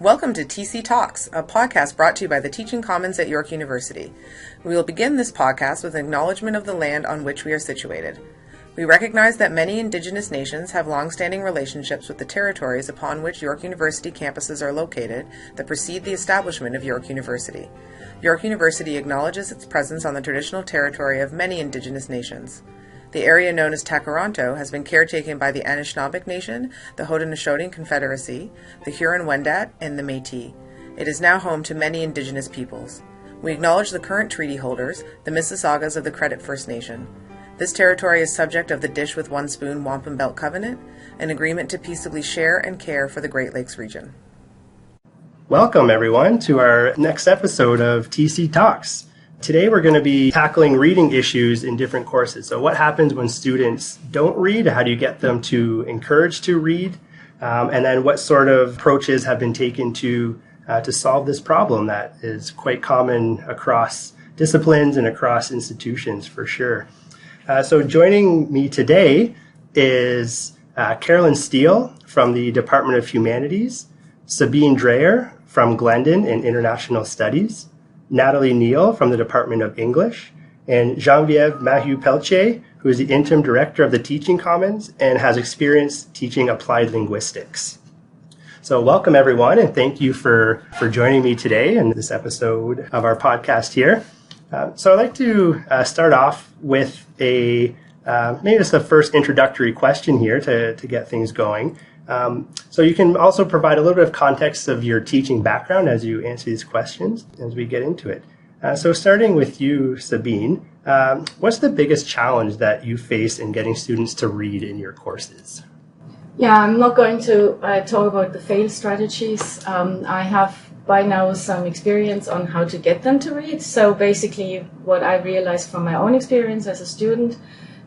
Welcome to TC Talks, a podcast brought to you by the Teaching Commons at York University. We will begin this podcast with an acknowledgement of the land on which we are situated. We recognize that many Indigenous nations have long-standing relationships with the territories upon which York University campuses are located that precede the establishment of York University. York University acknowledges its presence on the traditional territory of many Indigenous nations. The area known as Takaranto has been caretaken by the Anishinaabeg Nation, the Haudenosaunee Confederacy, the Huron-Wendat, and the Métis. It is now home to many Indigenous peoples. We acknowledge the current treaty holders, the Mississaugas of the Credit First Nation. This territory is subject of the Dish with One Spoon Wampum Belt Covenant, an agreement to peaceably share and care for the Great Lakes region. Welcome, everyone, to our next episode of TC Talks. Today we're going to be tackling reading issues in different courses. So what happens when students don't read? How do you get them to encourage to read? And then what sort of approaches have been taken to solve this problem that is quite common across disciplines and across institutions for sure. So joining me today is Carolyn Steele from the Department of Humanities, Sabine Dreyer from Glendon in International Studies, Natalie Neal from the Department of English, and Geneviève Maheu-Peltier, who is the Interim Director of the Teaching Commons and has experience teaching applied linguistics. So welcome, everyone, and thank you for joining me today in this episode of our podcast here. So I'd like to start off with maybe just a first introductory question here to get things going. So you can also provide a little bit of context of your teaching background as you answer these questions as we get into it. So starting with you, Sabine, what's the biggest challenge that you face in getting students to read in your courses? Yeah, I'm not going to talk about the fail strategies. I have by now some experience on how to get them to read. So basically what I realized from my own experience as a student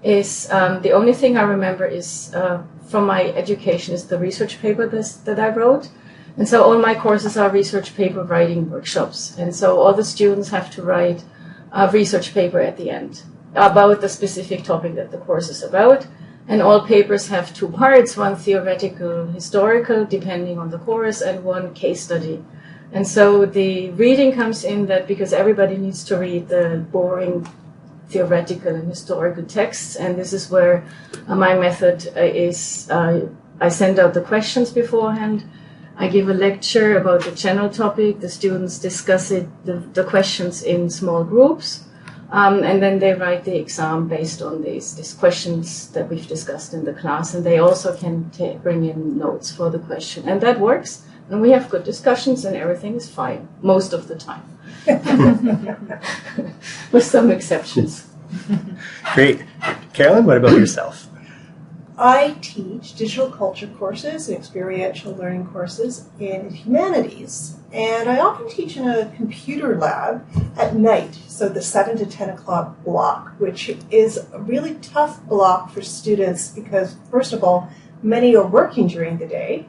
is the only thing I remember is from my education is the research paper that I wrote. And so all my courses are research paper writing workshops. And so all the students have to write a research paper at the end about the specific topic that the course is about. And all papers have two parts, one theoretical, historical, depending on the course, and one case study. And so the reading comes in that because everybody needs to read the boring theoretical and historical texts, and this is where my method is I send out the questions beforehand, I give a lecture about the general topic, the students discuss the questions in small groups, and then they write the exam based on these questions that we've discussed in the class, and they also can bring in notes for the question, and that works, and we have good discussions and everything is fine most of the time. With some exceptions. Great. Carolyn, what about yourself? I teach digital culture courses and experiential learning courses in humanities. And I often teach in a computer lab at night, so the 7 to 10 o'clock block, which is a really tough block for students because, first of all, many are working during the day,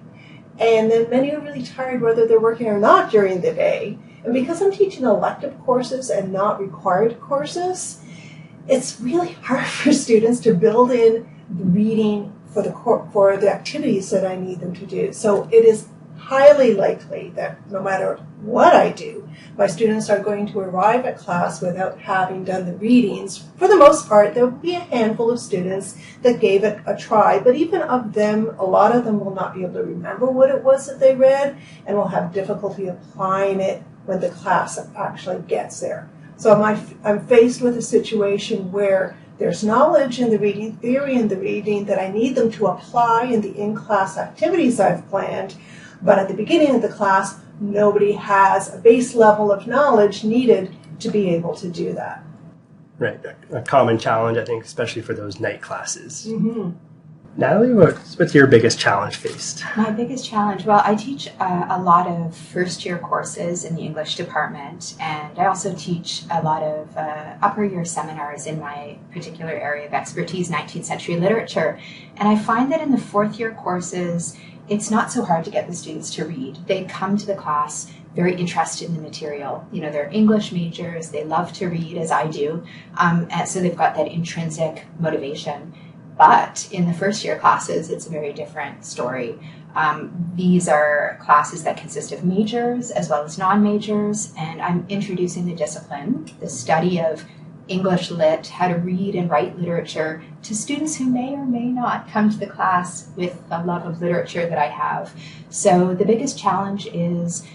and then many are really tired whether they're working or not during the day. And because I'm teaching elective courses and not required courses, it's really hard for students to build in the reading for the activities that I need them to do. So it is highly likely that no matter what I do, my students are going to arrive at class without having done the readings. For the most part, there will be a handful of students that gave it a try, but even of them, a lot of them will not be able to remember what it was that they read and will have difficulty applying it when the class actually gets there. So I'm faced with a situation where there's knowledge in the reading theory and the reading that I need them to apply in the in-class activities I've planned, but at the beginning of the class, nobody has a base level of knowledge needed to be able to do that. Right, a common challenge, I think, especially for those night classes. Mm-hmm. Natalie, what's your biggest challenge faced? My biggest challenge, well, I teach a lot of first-year courses in the English department, and I also teach a lot of upper-year seminars in my particular area of expertise, 19th century literature. And I find that in the fourth-year courses, it's not so hard to get the students to read. They come to the class very interested in the material. You know, they're English majors, they love to read, as I do, and so they've got that intrinsic motivation. But in the first year classes, it's a very different story. These are classes that consist of majors as well as non-majors, and I'm introducing the discipline, the study of English lit, how to read and write literature, to students who may or may not come to the class with a love of literature that I have. So the biggest challenge is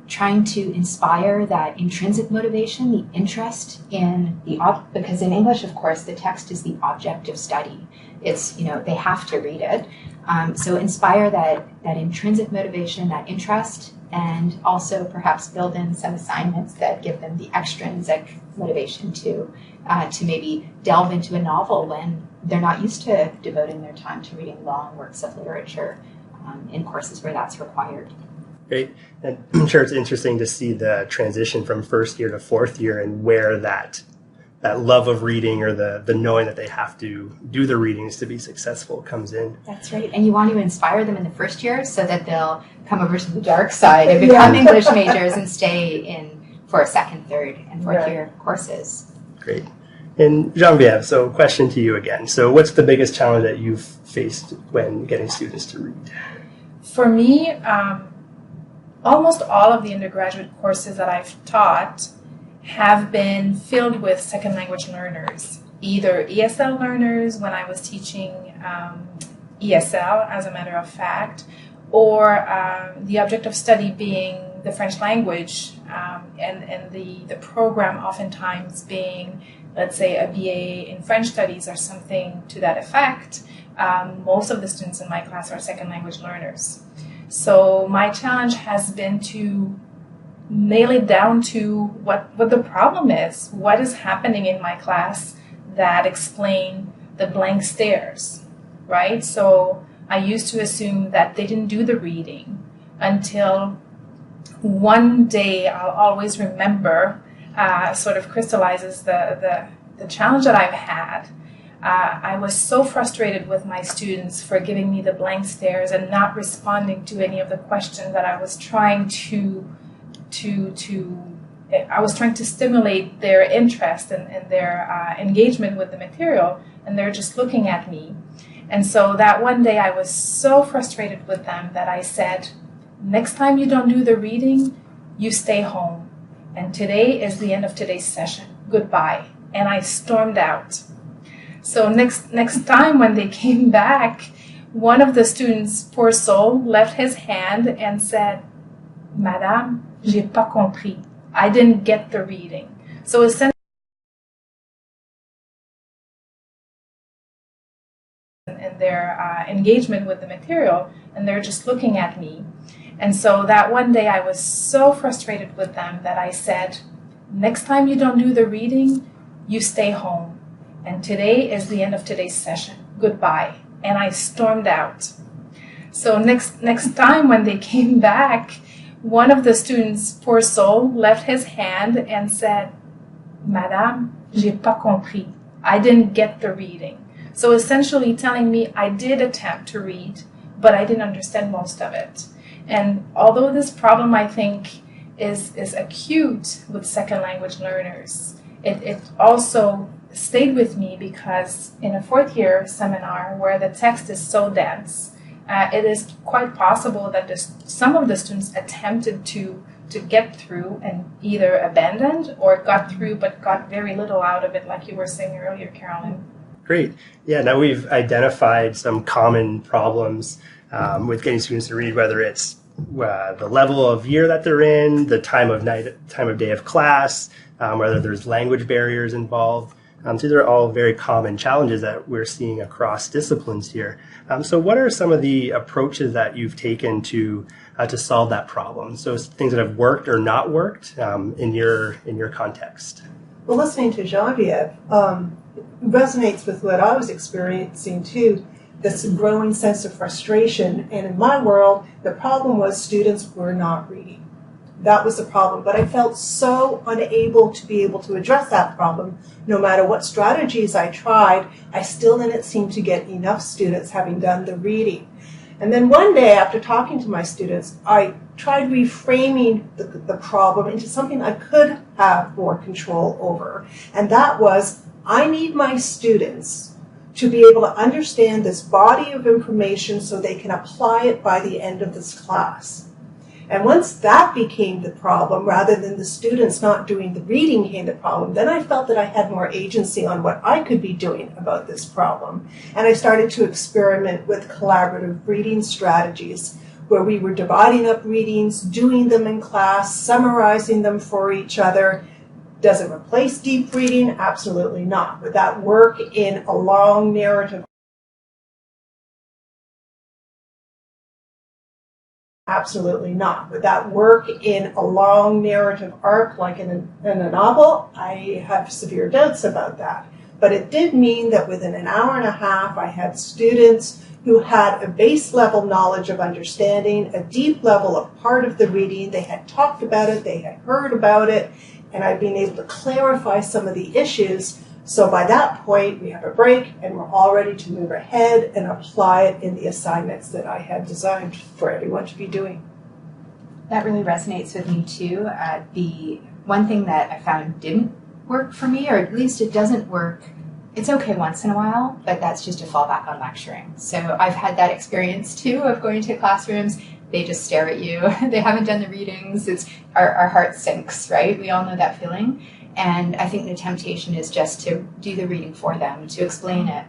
trying to inspire that intrinsic motivation, the interest in because in English, of course, the text is the object of study. It's, they have to read it. So inspire that intrinsic motivation, that interest, and also perhaps build in some assignments that give them the extrinsic motivation to maybe delve into a novel when they're not used to devoting their time to reading long works of literature in courses where that's required. Great. And I'm sure it's interesting to see the transition from first year to fourth year and where that love of reading or the knowing that they have to do the readings to be successful comes in. That's right. And you want to inspire them in the first year so that they'll come over to the dark side and become English majors and stay in for second, third, and fourth year courses. Great. And Geneviève, so question to you again. So what's the biggest challenge that you've faced when getting students to read? For me, almost all of the undergraduate courses that I've taught have been filled with second language learners, either ESL learners when I was teaching ESL, as a matter of fact, or the object of study being the French language, and the program oftentimes being, let's say, a BA in French studies or something to that effect. Most of the students in my class are second language learners. So my challenge has been to nail it down to what the problem is. What is happening in my class that explain the blank stares, right? So I used to assume that they didn't do the reading until one day I'll always remember, sort of crystallizes the challenge that I've had. I was so frustrated with my students for giving me the blank stares and not responding to any of the questions that I was trying to stimulate their interest and their engagement with the material, and they're just looking at me. And so that one day I was so frustrated with them that I said, next time you don't do the reading, you stay home. And today is the end of today's session. Goodbye. And I stormed out. So next time when they came back, one of the students, poor soul, left his hand and said, Madame, j'ai pas compris. I didn't get the reading. So essentially, and their engagement with the material, and they're just looking at me. And so that one day I was so frustrated with them that I said, next time you don't do the reading, you stay home. And today is the end of today's session. Goodbye. And I stormed out. So next time when they came back, one of the students, poor soul, left his hand and said, Madame, j'ai pas compris. I didn't get the reading. So essentially telling me I did attempt to read, but I didn't understand most of it. And although this problem, I think, is acute with second language learners, it also stayed with me because in a fourth year seminar where the text is so dense, it is quite possible that some of the students attempted to get through and either abandoned or got through but got very little out of it, like you were saying earlier, Carolyn. Great. Yeah, now we've identified some common problems with getting students to read, whether it's the level of year that they're in, the time of day of class, whether there's language barriers involved. So these are all very common challenges that we're seeing across disciplines here. So what are some of the approaches that you've taken to solve that problem? So things that have worked or not worked in your context. Well, listening to Geneviève resonates with what I was experiencing too, this growing sense of frustration. And in my world, the problem was students were not reading. That was the problem. But I felt so unable to be able to address that problem. No matter what strategies I tried, I still didn't seem to get enough students having done the reading. And then one day, after talking to my students, I tried reframing the problem into something I could have more control over. And that was, I need my students to be able to understand this body of information so they can apply it by the end of this class. And once that became the problem, rather than the students not doing the reading became the problem, then I felt that I had more agency on what I could be doing about this problem. And I started to experiment with collaborative reading strategies, where we were dividing up readings, doing them in class, summarizing them for each other. Does it replace deep reading? Absolutely not. Would that work in a long narrative? Absolutely not. Would that work in a long narrative arc like in a novel? I have severe doubts about that. But it did mean that within an hour and a half, I had students who had a base level knowledge of understanding, a deep level of part of the reading. They had talked about it, they had heard about it, and I'd been able to clarify some of the issues. So by that point, we have a break and we're all ready to move ahead and apply it in the assignments that I had designed for everyone to be doing. That really resonates with me too. The one thing that I found didn't work for me, or at least it doesn't work, it's okay once in a while, but that's just a fallback on lecturing. So I've had that experience too of going to classrooms. They just stare at you. They haven't done the readings. Our heart sinks, right? We all know that feeling. And I think the temptation is just to do the reading for them, to explain it,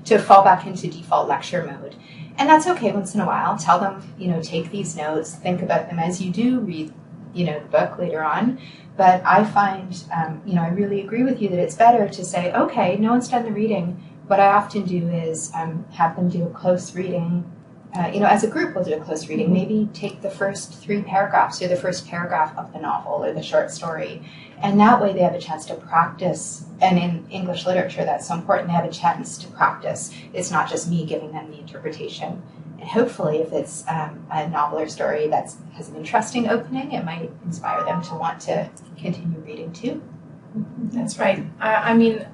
to fall back into default lecture mode. And that's okay once in a while. Tell them, take these notes, think about them as you do read, the book later on. But I find, I really agree with you that it's better to say, okay, no one's done the reading. What I often do is have them do a close reading. As a group, we'll do a close reading. Maybe take the first 3 paragraphs or the first paragraph of the novel or the short story. And that way they have a chance to practice. And in English literature, that's so important. They have a chance to practice. It's not just me giving them the interpretation. And hopefully, if it's a novel or story that has an interesting opening, it might inspire them to want to continue reading too. That's right. I mean,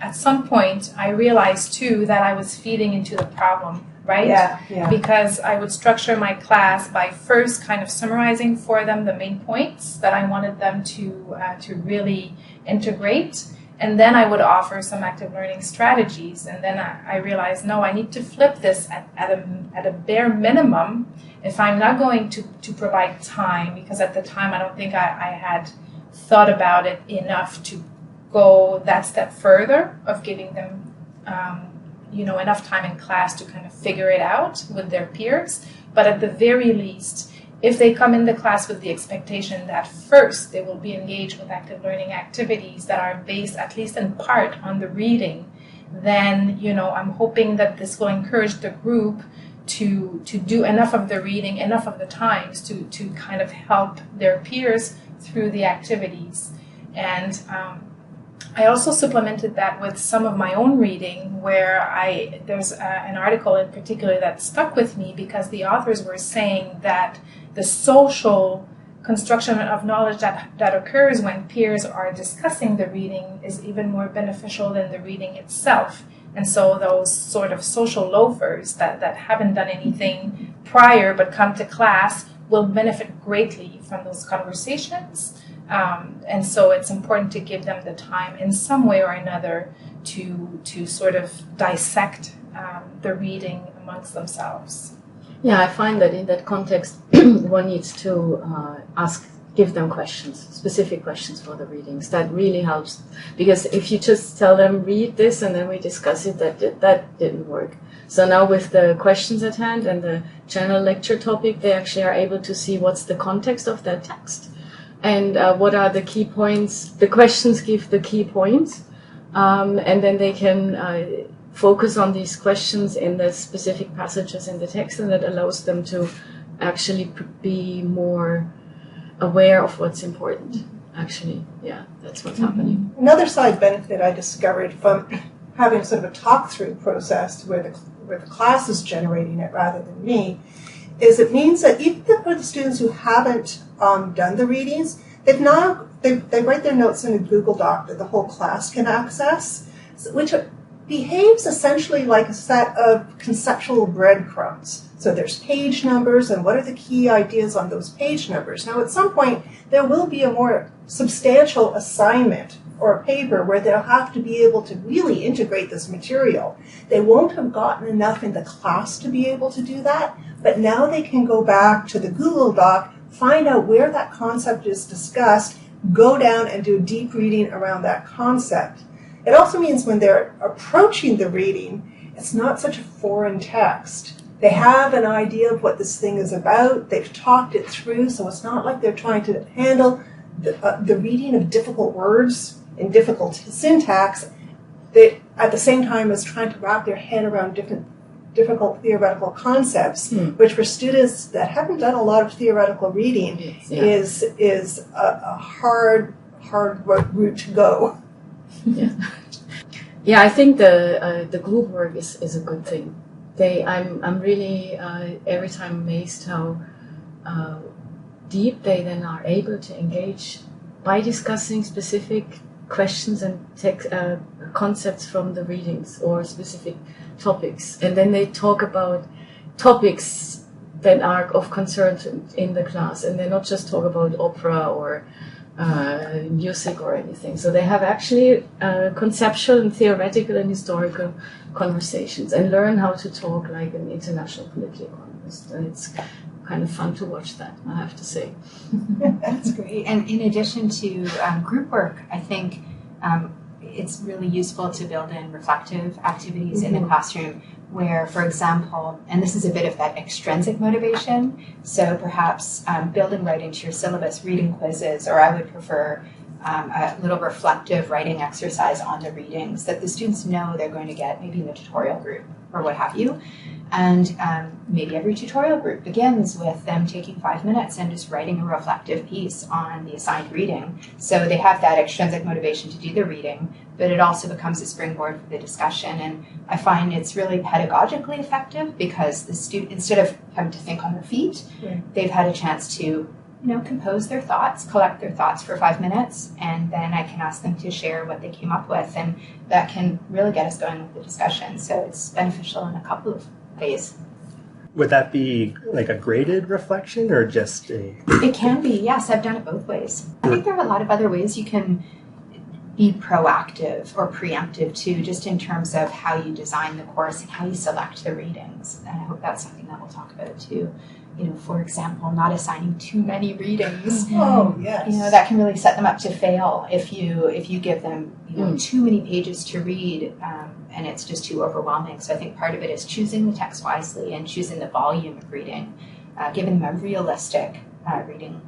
at some point, I realized too that I was feeding into the problem, right? Yeah. Because I would structure my class by first kind of summarizing for them the main points that I wanted them to really integrate. And then I would offer some active learning strategies. And then I realized, no, I need to flip this at a bare minimum if I'm not going to provide time, because at the time I don't think I had thought about it enough to go that step further of giving them enough time in class to kind of figure it out with their peers. But at the very least, if they come in the class with the expectation that first they will be engaged with active learning activities that are based at least in part on the reading, then I'm hoping that this will encourage the group to do enough of the reading, enough of the times to kind of help their peers through the activities. And I also supplemented that with some of my own reading, where there's an article in particular that stuck with me because the authors were saying that the social construction of knowledge that occurs when peers are discussing the reading is even more beneficial than the reading itself. And so those sort of social loafers that haven't done anything prior but come to class will benefit greatly from those conversations. And so it's important to give them the time in some way or another to sort of dissect the reading amongst themselves. Yeah, I find that in that context, one needs to give them questions, specific questions for the readings. That really helps, because if you just tell them, read this, and then we discuss it, that didn't work. So now with the questions at hand and the general lecture topic, they actually are able to see what's the context of that text and what are the key points. The questions give the key points, and then they can focus on these questions in the specific passages in the text, and that allows them to actually be more aware of what's important. Actually, yeah, that's what's happening. Another side benefit I discovered from having sort of a talk-through process where the class is generating it rather than me, is it means that even for the students who haven't done the readings, they write their notes in a Google Doc that the whole class can access, which behaves essentially like a set of conceptual breadcrumbs. So there's page numbers and what are the key ideas on those page numbers. Now at some point there will be a more substantial assignment or a paper where they'll have to be able to really integrate this material. They won't have gotten enough in the class to be able to do that, but now they can go back to the Google Doc, find out where that concept is discussed, go down and do a deep reading around that concept. It also means when they're approaching the reading, it's not such a foreign text. They have an idea of what this thing is about. They've talked it through, so it's not like they're trying to handle the reading of difficult words and difficult syntax at the same time as trying to wrap their head around difficult theoretical concepts, which for students that haven't done a lot of theoretical reading is a hard route to go. Yeah, I think the group work is a good thing. I'm really every time amazed how deep they then are able to engage by discussing specific questions and concepts from the readings or specific topics, and then they talk about topics that are of concern in the class, and they not just talk about opera or music or anything. So they have actually conceptual and theoretical and historical conversations and learn how to talk like an international political economist. And it's kind of fun to watch that, I have to say. That's great. And in addition to group work, I think it's really useful to build in reflective activities in the classroom where, for example, and this is a bit of that extrinsic motivation, so perhaps building right into your syllabus reading quizzes, or I would prefer a little reflective writing exercise on the readings that the students know they're going to get maybe in the tutorial group or what have you. And maybe every tutorial group begins with them taking 5 minutes and just writing a reflective piece on the assigned reading. So they have that extrinsic motivation to do the reading, but it also becomes a springboard for the discussion. And I find it's really pedagogically effective because the student, instead of having to think on their feet, they've had a chance to compose their thoughts, collect their thoughts for 5 minutes, and then I can ask them to share what they came up with, and that can really get us going with the discussion. So it's beneficial in a couple of ways. Would that be like a graded reflection or just a... It can be, yes. I've done it both ways. I think there are a lot of other ways you can be proactive or preemptive too, just in terms of how you design the course and how you select the readings. And I hope that's something that we'll talk about too. For example, not assigning too many readings. Oh, yes. That can really set them up to fail if you give them too many pages to read and it's just too overwhelming. So I think part of it is choosing the text wisely and choosing the volume of reading, giving them a realistic reading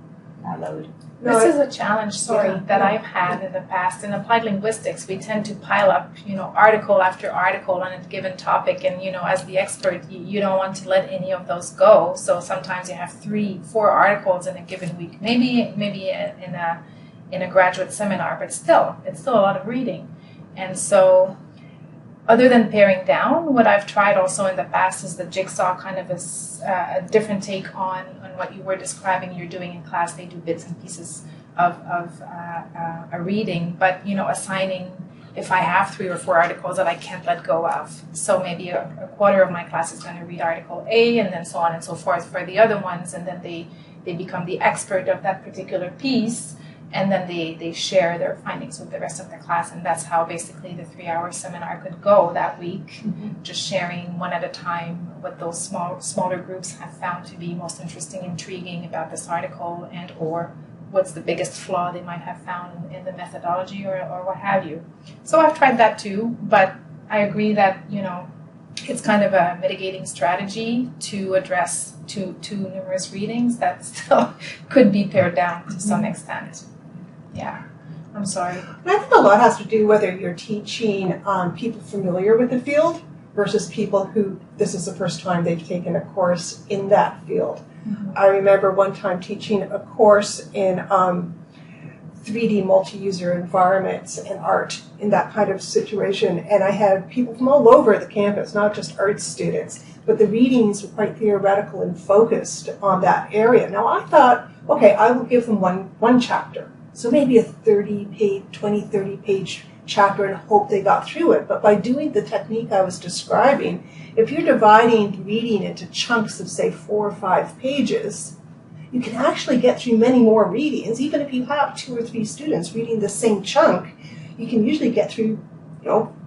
load. This is a challenge, that I've had in the past. In applied linguistics, we tend to pile up, article after article on a given topic. And, as the expert, you don't want to let any of those go. So sometimes you have 3-4 articles in a given week, maybe in a graduate seminar, but still, it's still a lot of reading. And so other than paring down, what I've tried also in the past is the jigsaw kind of a different take on what you were describing you're doing in class. They do bits and pieces of a reading, but, assigning, if I have 3 or 4 articles that I can't let go of. So maybe a quarter of my class is going to read article A, and then so on and so forth for the other ones, and then they become the expert of that particular piece. And then they share their findings with the rest of the class. And that's how basically the 3-hour seminar could go that week, just sharing one at a time what those smaller groups have found to be most interesting, intriguing about this article, and or what's the biggest flaw they might have found in the methodology or what have you. So I've tried that too, but I agree that, it's kind of a mitigating strategy to address too numerous readings that still could be pared down to some extent. Yeah, I'm sorry. And I think a lot has to do whether you're teaching people familiar with the field versus people who this is the first time they've taken a course in that field. I remember one time teaching a course in 3D multi-user environments and art in that kind of situation, and I had people from all over the campus, not just art students, but the readings were quite theoretical and focused on that area. Now I thought, okay, I will give them one chapter. So maybe a 30-page chapter and hope they got through it. But by doing the technique I was describing, if you're dividing reading into chunks of, say, 4 or 5 pages, you can actually get through many more readings. Even if you have 2 or 3 students reading the same chunk, you can usually get through,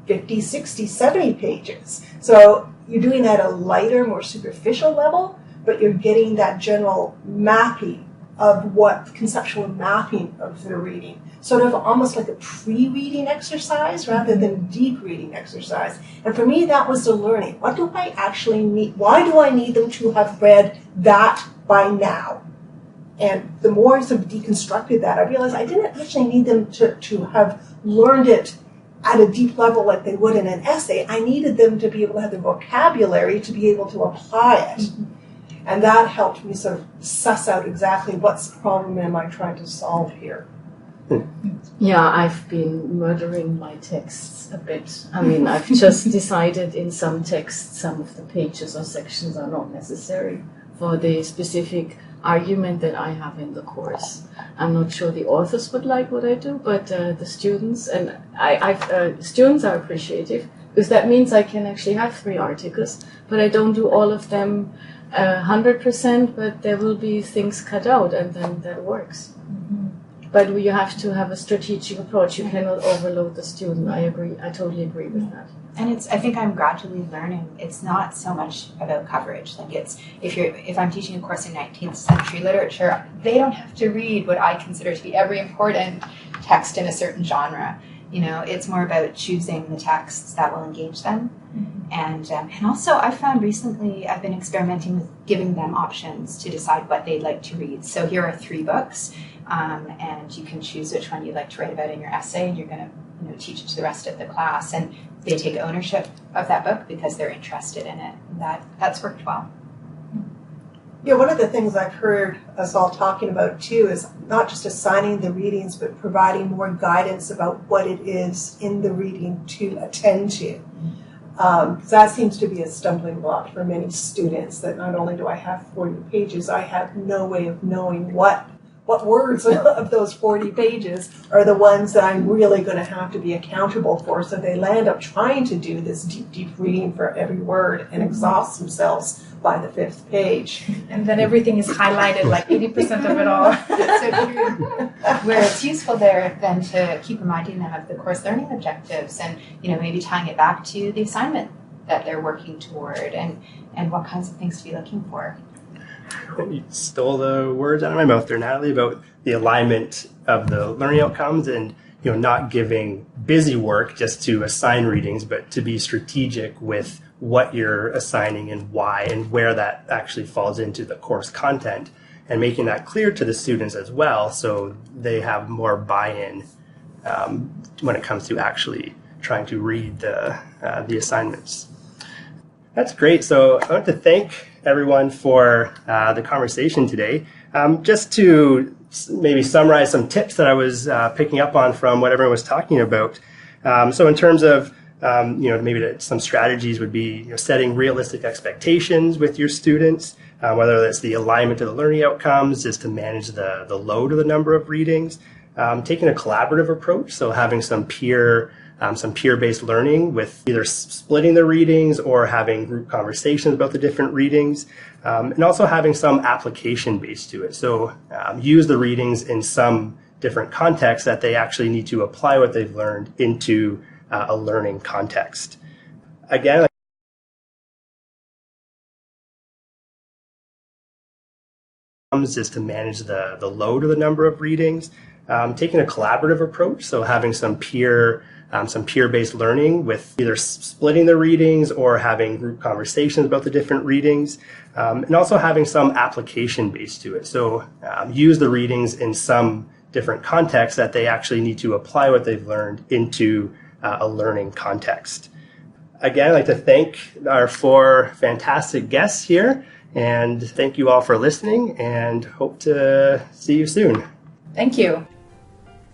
50, 60, 70 pages. So you're doing that at a lighter, more superficial level, but you're getting that general mapping of what conceptual mapping of the reading, sort of almost like a pre-reading exercise rather than deep reading exercise. And for me, that was the learning. What do I actually need? Why do I need them to have read that by now? And the more I sort of deconstructed that, I realized I didn't actually need them to have learned it at a deep level like they would in an essay. I needed them to be able to have the vocabulary to be able to apply it. And that helped me sort of suss out exactly what's the problem am I trying to solve here. Yeah, I've been murdering my texts a bit. I mean, I've just decided in some texts, some of the pages or sections are not necessary for the specific argument that I have in the course. I'm not sure the authors would like what I do, but the students, and students are appreciative, because that means I can actually have 3 articles, but I don't do all of them 100%, but there will be things cut out, and then that works. Mm-hmm. But you have to have a strategic approach. You cannot overload the student. I agree. I totally agree with that. And I think I'm gradually learning. It's not so much about coverage. Like if I'm teaching a course in 19th century literature, they don't have to read what I consider to be every important text in a certain genre. It's more about choosing the texts that will engage them. Mm-hmm. And also I found recently I've been experimenting with giving them options to decide what they'd like to read. So here are 3 books, and you can choose which one you'd like to write about in your essay, and you're going to teach it to the rest of the class. And they take ownership of that book because they're interested in it. That's worked well. Yeah, one of the things I've heard us all talking about too is not just assigning the readings, but providing more guidance about what it is in the reading to attend to. Because that seems to be a stumbling block for many students, that not only do I have 40 pages, I have no way of knowing what words of those 40 pages are the ones that I'm really going to have to be accountable for. So they land up trying to do this deep reading for every word and exhaust themselves by the 5th page. And then everything is highlighted, like 80% of it all. So true. Where it's useful there then to keep reminding them of the course learning objectives, and maybe tying it back to the assignment that they're working toward, and what kinds of things to be looking for. You stole the words out of my mouth there, Natalie, about the alignment of the learning outcomes, and not giving busy work just to assign readings, but to be strategic with what you're assigning and why, and where that actually falls into the course content, and making that clear to the students as well, so they have more buy-in when it comes to actually trying to read the assignments. That's great. So I want to thank everyone for the conversation today. Just to maybe summarize some tips that I was picking up on from what everyone was talking about. So in terms of maybe some strategies would be setting realistic expectations with your students, whether that's the alignment of the learning outcomes, just to manage the load of the number of readings, taking a collaborative approach, so having some peer-based learning with either splitting the readings or having group conversations about the different readings, and also having some application based to it. So use the readings in some different contexts that they actually need to apply what they've learned into a learning context. Again, is to manage the load of the number of readings, taking a collaborative approach, so having some peer-based learning with either splitting the readings or having group conversations about the different readings, and also having some application based to it. So use the readings in some different contexts that they actually need to apply what they've learned into a learning context. Again, I'd like to thank our 4 fantastic guests here, and thank you all for listening, and hope to see you soon. Thank you.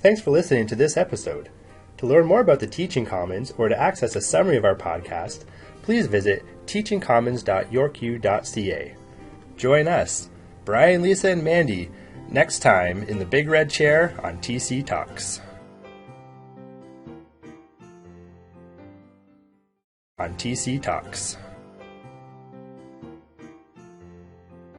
Thanks for listening to this episode. To learn more about the Teaching Commons or to access a summary of our podcast, please visit teachingcommons.yorku.ca. Join us, Brian, Lisa, and Mandy, next time in the Big Red Chair on TC Talks. On TC Talks.